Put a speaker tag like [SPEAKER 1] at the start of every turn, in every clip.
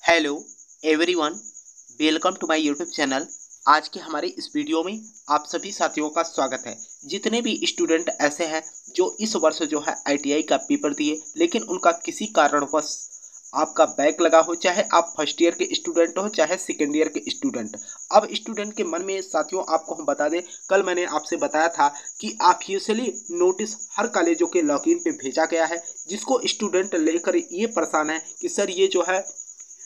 [SPEAKER 1] Hello everyone, welcome to my YouTube channel. आज के हमारे इस वीडियो में आप सभी साथियों का स्वागत है। जितने भी स्टूडेंट ऐसे हैं जो इस वर्ष जो है आईटीआई का पेपर दिए लेकिन उनका किसी कारणवश आपका बैक लगा हो, चाहे आप फर्स्ट ईयर के स्टूडेंट हो चाहे सेकेंड ईयर के स्टूडेंट। अब स्टूडेंट के मन में साथियों आपको हम बता दें, कल मैंने आपसे बताया था कि ऑफिशियली नोटिस हर कॉलेजों के लॉगिन पे भेजा गया है, जिसको स्टूडेंट लेकर ये परेशान है कि सर ये जो है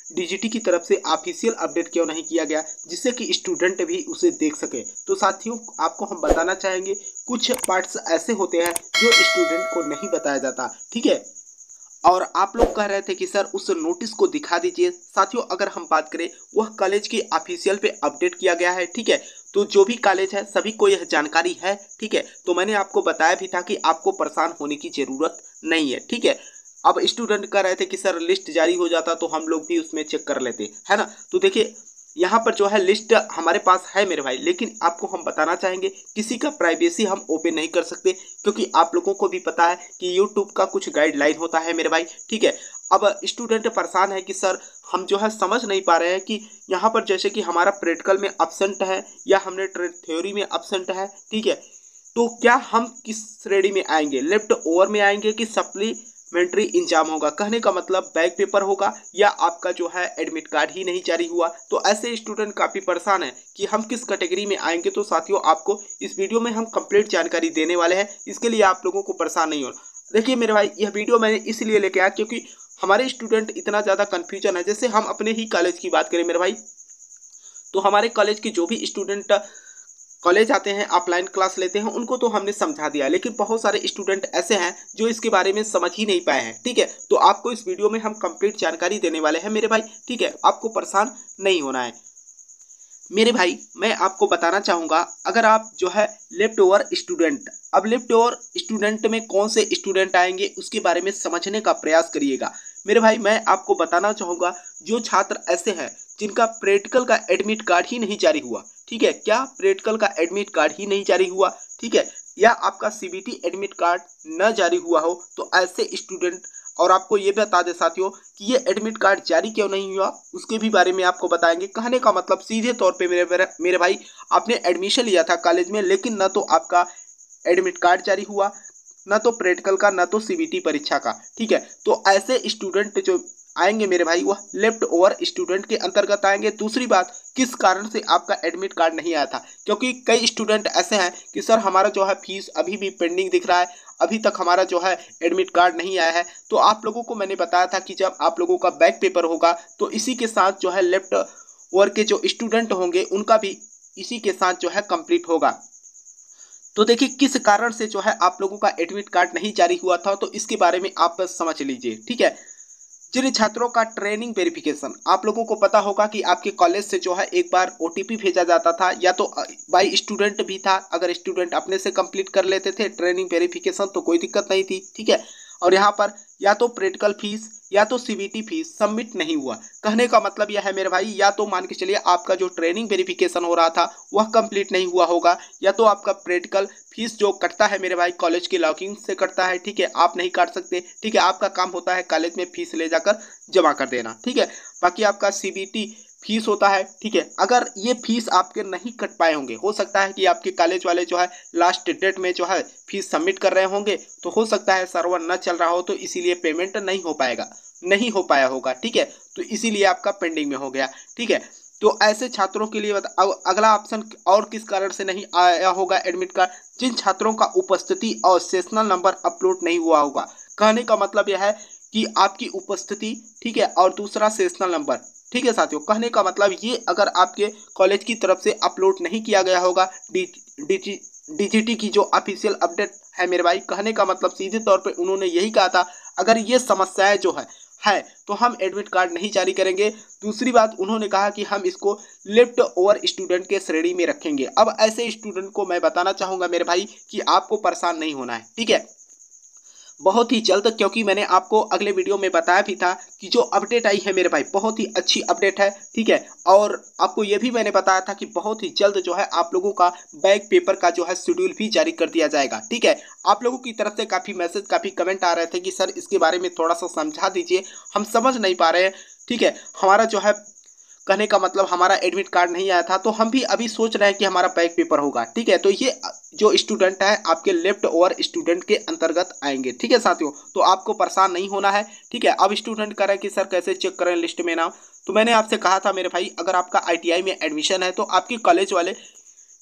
[SPEAKER 1] डीजीटी की तरफ से ऑफिशियल अपडेट क्यों नहीं किया गया, जिससे कि स्टूडेंट भी उसे देख सके। तो साथियों आपको हम बताना चाहेंगे कुछ पार्ट्स ऐसे होते हैं जो स्टूडेंट को नहीं बताया जाता, ठीक है। और आप लोग कह रहे थे कि सर उस नोटिस को दिखा दीजिए। साथियों अगर हम बात करें, वह कॉलेज की ऑफिशियल पे अपडेट किया गया है, ठीक है। तो जो भी कॉलेज है सभी को यह जानकारी है, ठीक है। तो मैंने आपको बताया भी था कि आपको परेशान होने की जरूरत नहीं है, ठीक है। अब स्टूडेंट कह रहे थे कि सर लिस्ट जारी हो जाता तो हम लोग भी उसमें चेक कर लेते, है ना। तो देखिए यहाँ पर जो है लिस्ट हमारे पास है मेरे भाई, लेकिन आपको हम बताना चाहेंगे किसी का प्राइवेसी हम ओपन नहीं कर सकते, क्योंकि आप लोगों को भी पता है कि यूट्यूब का कुछ गाइडलाइन होता है मेरे भाई, ठीक है। अब स्टूडेंट परेशान है कि सर हम जो है समझ नहीं पा रहे हैं कि यहाँ पर जैसे कि हमारा प्रैक्टिकल में एब्सेंट है या हमने थ्योरी में एब्सेंट है, ठीक है। तो क्या हम किस श्रेणी में आएंगे, लेफ्ट ओवर में आएंगे कि सप्लीमेंट्री एग्जाम होगा। कहने का मतलब बैक पेपर होगा या आपका जो है एडमिट कार्ड ही नहीं जारी हुआ। तो ऐसे स्टूडेंट काफ़ी परेशान है कि हम किस कैटेगरी में आएंगे। तो साथियों आपको इस वीडियो में हम कंप्लीट जानकारी देने वाले हैं, इसके लिए आप लोगों को परेशान नहीं होना। देखिए मेरे भाई, यह वीडियो मैंने इसलिए लेके आया क्योंकि हमारे स्टूडेंट इतना ज़्यादा कन्फ्यूजन है। जैसे हम अपने ही कॉलेज की बात करें मेरे भाई, तो हमारे कॉलेज के जो भी स्टूडेंट कॉलेज आते हैं ऑफलाइन क्लास लेते हैं उनको तो हमने समझा दिया, लेकिन बहुत सारे स्टूडेंट ऐसे हैं जो इसके बारे में समझ ही नहीं पाए हैं, ठीक है। तो आपको इस वीडियो में हम कंप्लीट जानकारी देने वाले हैं मेरे भाई, ठीक है। आपको परेशान नहीं होना है मेरे भाई। मैं आपको बताना चाहूँगा, अगर आप जो है लेफ्ट ओवर स्टूडेंट, अब लेफ्ट ओवर स्टूडेंट में कौन से स्टूडेंट आएंगे उसके बारे में समझने का प्रयास करिएगा मेरे भाई। मैं आपको बताना चाहूँगा जो छात्र ऐसे हैं जिनका प्रैक्टिकल का एडमिट कार्ड ही नहीं जारी हुआ, ठीक है। क्या प्रैक्टिकल का एडमिट कार्ड ही नहीं जारी हुआ, ठीक है, या आपका सीबीटी एडमिट कार्ड न जारी हुआ हो, तो ऐसे स्टूडेंट, और आपको ये बता दें साथियों कि ये एडमिट कार्ड जारी क्यों नहीं हुआ उसके भी बारे में आपको बताएंगे। कहने का मतलब सीधे तौर पे मेरे भाई, आपने एडमिशन लिया था कॉलेज में, लेकिन न तो आपका एडमिट कार्ड जारी हुआ, न तो प्रैक्टिकल का, न तो सीबीटी परीक्षा का, ठीक है। तो ऐसे स्टूडेंट जो आएंगे मेरे भाई वह लेफ्ट ओवर स्टूडेंट के अंतर्गत आएंगे। दूसरी बात, किस कारण से आपका एडमिट कार्ड नहीं आया था, क्योंकि कई स्टूडेंट ऐसे हैं कि सर हमारा जो है फीस अभी भी पेंडिंग दिख रहा है, अभी तक हमारा जो है एडमिट कार्ड नहीं आया है। तो आप लोगों को मैंने बताया था कि जब आप लोगों का बैक पेपर होगा तो इसी के साथ जो है लेफ्ट ओवर के जो स्टूडेंट होंगे उनका भी इसी के साथ जो है कंप्लीट होगा। तो देखिए किस कारण से जो है आप लोगों का एडमिट कार्ड नहीं जारी हुआ था, तो इसके बारे में आप समझ लीजिए, ठीक है। जिन छात्रों का ट्रेनिंग वेरिफिकेशन, आप लोगों को पता होगा कि आपके कॉलेज से जो है एक बार ओटीपी भेजा जाता था, या तो बाई स्टूडेंट भी था, अगर स्टूडेंट अपने से कंप्लीट कर लेते थे ट्रेनिंग वेरिफिकेशन तो कोई दिक्कत नहीं थी, ठीक है। और यहाँ पर या तो प्रैक्टिकल फीस या तो सीबीटी फीस सबमिट नहीं हुआ। कहने का मतलब यह है मेरे भाई, या तो मान के चलिए आपका जो ट्रेनिंग वेरिफिकेशन हो रहा था वह कंप्लीट नहीं हुआ होगा, या तो आपका प्रैक्टिकल फीस जो कटता है मेरे भाई कॉलेज के लॉगिंग से कटता है, ठीक है, आप नहीं काट सकते, ठीक है। आपका काम होता है कॉलेज में फीस ले जाकर जमा कर देना, ठीक है। बाकी आपका सीबीटी फीस होता है, ठीक है। अगर ये फीस आपके नहीं कट पाए होंगे, हो सकता है कि आपके कॉलेज वाले जो है लास्ट डेट में जो है फीस सबमिट कर रहे होंगे, तो हो सकता है सर्वर न चल रहा हो, तो इसीलिए पेमेंट नहीं हो पाएगा, नहीं हो पाया होगा, ठीक है। तो इसीलिए आपका पेंडिंग में हो गया, ठीक है। तो ऐसे छात्रों के लिए अब अगला ऑप्शन और किस कारण से नहीं आया होगा एडमिट कार्ड, जिन छात्रों का उपस्थिति और सेशनल नंबर अपलोड नहीं हुआ होगा। कहने का मतलब यह है कि आपकी उपस्थिति, ठीक है, और दूसरा सेशनल नंबर, ठीक है साथियों। कहने का मतलब ये अगर आपके कॉलेज की तरफ से अपलोड नहीं किया गया होगा डीजीटी की जो ऑफिशियल अपडेट है मेरे भाई, कहने का मतलब सीधे तौर पे उन्होंने यही कहा था अगर ये समस्याएं जो है तो हम एडमिट कार्ड नहीं जारी करेंगे। दूसरी बात उन्होंने कहा कि हम इसको लेफ्ट ओवर स्टूडेंट के श्रेणी में रखेंगे। अब ऐसे स्टूडेंट को मैं बताना चाहूँगा मेरे भाई कि आपको परेशान नहीं होना है, ठीक है, बहुत ही जल्द, क्योंकि मैंने आपको अगले वीडियो में बताया भी था कि जो अपडेट आई है मेरे भाई बहुत ही अच्छी अपडेट है, ठीक है। और आपको ये भी मैंने बताया था कि बहुत ही जल्द जो है आप लोगों का बैक पेपर का जो है शेड्यूल भी जारी कर दिया जाएगा, ठीक है। आप लोगों की तरफ से काफ़ी मैसेज, काफ़ी कमेंट आ रहे थे कि सर इसके बारे में थोड़ा सा समझा दीजिए, हम समझ नहीं पा रहे हैं ठीक है, हमारा जो है कहने का मतलब हमारा एडमिट कार्ड नहीं आया था, तो हम भी अभी सोच रहे हैं कि हमारा बैक पेपर होगा। ठीक है, तो ये जो स्टूडेंट है आपके लेफ्ट ओवर स्टूडेंट के अंतर्गत आएंगे। ठीक है साथियों, तो आपको परेशान नहीं होना है। ठीक है, अब स्टूडेंट कह रहे हैं कि सर कैसे चेक करें लिस्ट में नाम, तो मैंने आपसे कहा था मेरे भाई, अगर आपका ITI में एडमिशन है तो आपकी कॉलेज वाले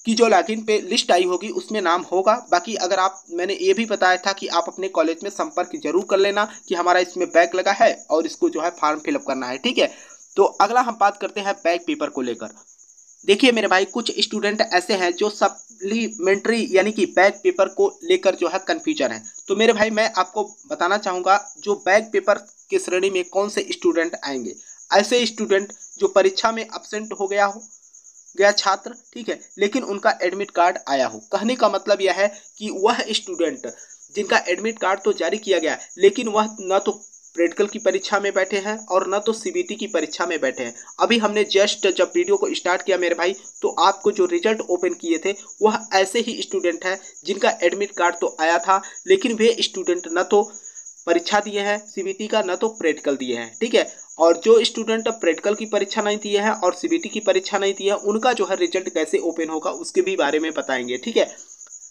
[SPEAKER 1] की जो लॉगिन पे लिस्ट आई होगी उसमें नाम होगा। बाकी अगर आप, मैंने ये भी बताया था कि आप अपने कॉलेज में संपर्क जरूर कर लेना कि हमारा इसमें बैक लगा है और इसको जो है फॉर्म फिलअप करना है। ठीक है, तो अगला हम बात करते हैं बैक पेपर को लेकर। देखिए मेरे भाई, कुछ स्टूडेंट ऐसे हैं जो सप्लीमेंट्री यानी कि बैक पेपर को लेकर जो है कन्फ्यूजन है। तो मेरे भाई मैं आपको बताना चाहूँगा जो बैक पेपर की श्रेणी में कौन से स्टूडेंट आएंगे। ऐसे स्टूडेंट जो परीक्षा में एब्सेंट हो गया छात्र, ठीक है, लेकिन उनका एडमिट कार्ड आया हो। कहने का मतलब यह है कि वह स्टूडेंट जिनका एडमिट कार्ड तो जारी किया गया लेकिन वह न तो प्रैक्टिकल की परीक्षा में बैठे हैं और न तो CBT की परीक्षा में बैठे हैं। अभी हमने जस्ट जब वीडियो को स्टार्ट किया मेरे भाई, तो आपको जो रिजल्ट ओपन किए थे वह ऐसे ही स्टूडेंट हैं जिनका एडमिट कार्ड तो आया था लेकिन वे स्टूडेंट न तो परीक्षा दिए हैं CBT का, न तो प्रैक्टिकल दिए हैं। ठीक है, और जो स्टूडेंट प्रैक्टिकल की परीक्षा नहीं दिए हैं और CBT की परीक्षा नहीं दी है उनका जो है रिजल्ट कैसे ओपन होगा उसके भी बारे में बताएंगे। ठीक है,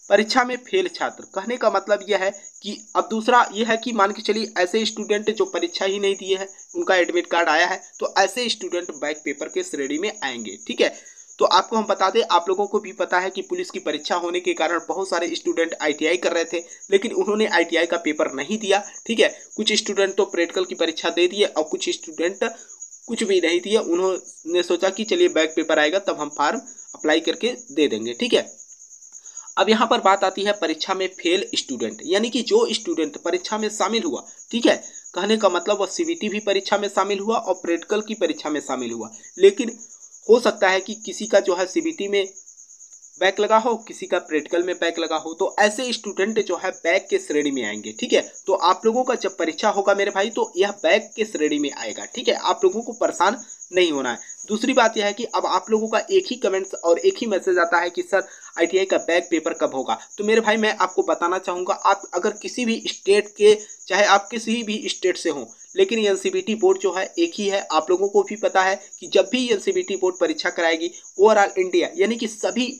[SPEAKER 1] परीक्षा में फेल छात्र, कहने का मतलब यह है कि अब दूसरा यह है कि मान के चलिए ऐसे स्टूडेंट जो परीक्षा ही नहीं दिए हैं उनका एडमिट कार्ड आया है, तो ऐसे स्टूडेंट बैक पेपर के श्रेणी में आएंगे। ठीक है, तो आपको हम बता दें, आप लोगों को भी पता है कि पुलिस की परीक्षा होने के कारण बहुत सारे स्टूडेंट ITI कर रहे थे लेकिन उन्होंने ITI का पेपर नहीं दिया। ठीक है, कुछ स्टूडेंट तो प्रैक्टिकल की परीक्षा दे दिए और कुछ स्टूडेंट कुछ भी नहीं दिया। उन्होंने सोचा कि चलिए बैक पेपर आएगा तब हम फॉर्म अप्लाई करके दे देंगे। ठीक है, अब यहाँ पर बात आती है परीक्षा में फेल स्टूडेंट, यानी कि जो स्टूडेंट परीक्षा में शामिल हुआ, ठीक है, कहने का मतलब वह CBT भी परीक्षा में शामिल हुआ और प्रैक्टिकल की परीक्षा में शामिल हुआ, लेकिन हो सकता है कि किसी का जो है CBT में बैक लगा हो, किसी का प्रैक्टिकल में बैक लगा हो, तो ऐसे स्टूडेंट जो है बैक के श्रेणी में आएंगे। ठीक है, तो आप लोगों का जब परीक्षा होगा मेरे भाई तो यह बैक के श्रेणी में आएगा। ठीक है, आप लोगों को परेशान नहीं होना है। दूसरी बात यह है कि अब आप लोगों का एक ही कमेंट्स और एक ही मैसेज आता है कि सर ITI का बैक पेपर कब होगा। तो मेरे भाई मैं आपको बताना चाहूँगा, आप अगर किसी भी स्टेट के, चाहे आप किसी भी स्टेट से हों, लेकिन NCBT बोर्ड जो है एक ही है। आप लोगों को भी पता है कि जब भी NCBT बोर्ड परीक्षा कराएगी ओवरऑल इंडिया यानी कि सभी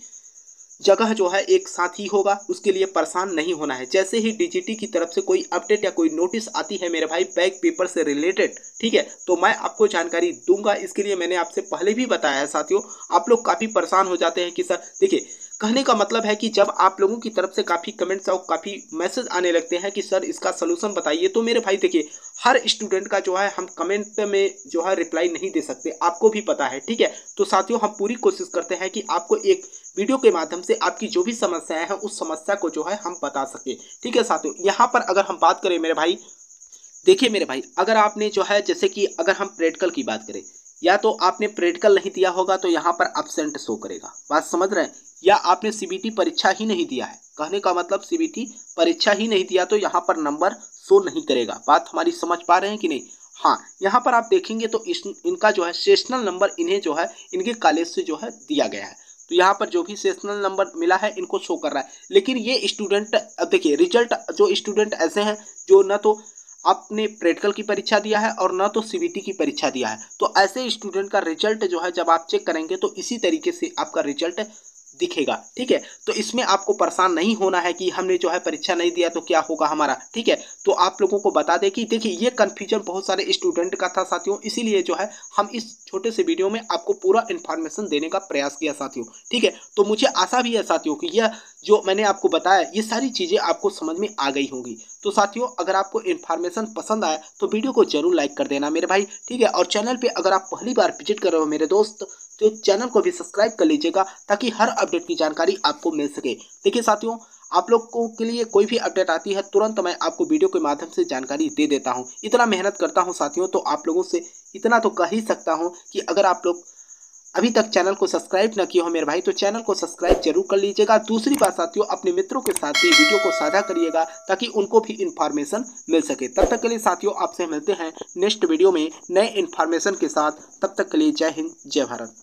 [SPEAKER 1] जगह जो है एक साथ ही होगा, उसके लिए परेशान नहीं होना है। जैसे ही DGT की तरफ से कोई अपडेट या कोई नोटिस आती है मेरे भाई बैक पेपर से रिलेटेड, ठीक है, तो मैं आपको जानकारी दूंगा। इसके लिए मैंने आपसे पहले भी बताया है साथियों। आप लोग काफ़ी परेशान हो जाते हैं कि सर, देखिए कहने का मतलब है कि जब आप लोगों की तरफ से काफ़ी कमेंट्स और काफ़ी मैसेज आने लगते हैं कि सर इसका सलूशन बताइए, तो मेरे भाई देखिए हर स्टूडेंट का जो है हम कमेंट में जो है रिप्लाई नहीं दे सकते, आपको भी पता है। ठीक है, तो साथियों हम पूरी कोशिश करते हैं कि आपको एक वीडियो के माध्यम से आपकी जो भी समस्याएं हैं उस समस्या को जो है हम बता सके। ठीक है साथियों, यहाँ पर अगर हम बात करें मेरे भाई, देखिए मेरे भाई, अगर आपने जो है जैसे कि अगर हम प्रैक्टिकल की बात करें, या तो आपने प्रैक्टिकल नहीं दिया होगा तो यहाँ पर एब्सेंट शो करेगा, बात समझ रहे हैं, या आपने CBT परीक्षा ही नहीं दिया है, कहने का मतलब CBT परीक्षा ही नहीं दिया तो यहाँ पर नंबर शो नहीं करेगा। बात हमारी समझ पा रहे हैं कि नहीं? हाँ, यहाँ पर आप देखेंगे तो इनका जो है सेशनल नंबर इन्हें जो है इनके कॉलेज से जो है दिया गया है, तो यहाँ पर जो भी सेशनल नंबर मिला है इनको शो कर रहा है। लेकिन ये स्टूडेंट, अब देखिए रिजल्ट, जो स्टूडेंट ऐसे हैं जो न तो आपने प्रैक्टिकल की परीक्षा दिया है और न तो CBT की परीक्षा दिया है, तो ऐसे स्टूडेंट का रिजल्ट जो है जब आप चेक करेंगे तो इसी तरीके से आपका रिजल्ट दिखेगा। ठीक है, तो इसमें आपको परेशान नहीं होना है कि हमने जो है परीक्षा नहीं दिया तो क्या होगा हमारा। ठीक है, तो आप लोगों को बता दें कि देखिए ये कन्फ्यूजन बहुत सारे स्टूडेंट का था साथियों, इसीलिए जो है हम इस छोटे से वीडियो में आपको पूरा इन्फॉर्मेशन देने का प्रयास किया साथियों। ठीक है, तो मुझे आशा भी है साथियों कि यह जो मैंने आपको बताया ये सारी चीज़ें आपको समझ में आ गई होंगी। तो साथियों अगर आपको इन्फॉर्मेशन पसंद आया तो वीडियो को जरूर लाइक कर देना मेरे भाई। ठीक है, और चैनल पे अगर आप पहली बार विजिट कर रहे हो मेरे दोस्त, तो चैनल को भी सब्सक्राइब कर लीजिएगा ताकि हर अपडेट की जानकारी आपको मिल सके। देखिए साथियों, आप लोगों के लिए कोई भी अपडेट आती है तुरंत मैं आपको वीडियो के माध्यम से जानकारी दे देता हूं। इतना मेहनत करता हूं साथियों, तो आप लोगों से इतना तो कह ही सकता हूं कि अगर आप लोग अभी तक चैनल को सब्सक्राइब न किए हो मेरे भाई तो चैनल को सब्सक्राइब जरूर कर लीजिएगा। दूसरी बात साथियों, अपने मित्रों के साथ भी वीडियो को साझा करिएगा ताकि उनको भी इन्फॉर्मेशन मिल सके। तब तक के लिए साथियों आपसे मिलते हैं नेक्स्ट वीडियो में नए इन्फॉर्मेशन के साथ। तब तक के लिए जय हिंद, जय भारत।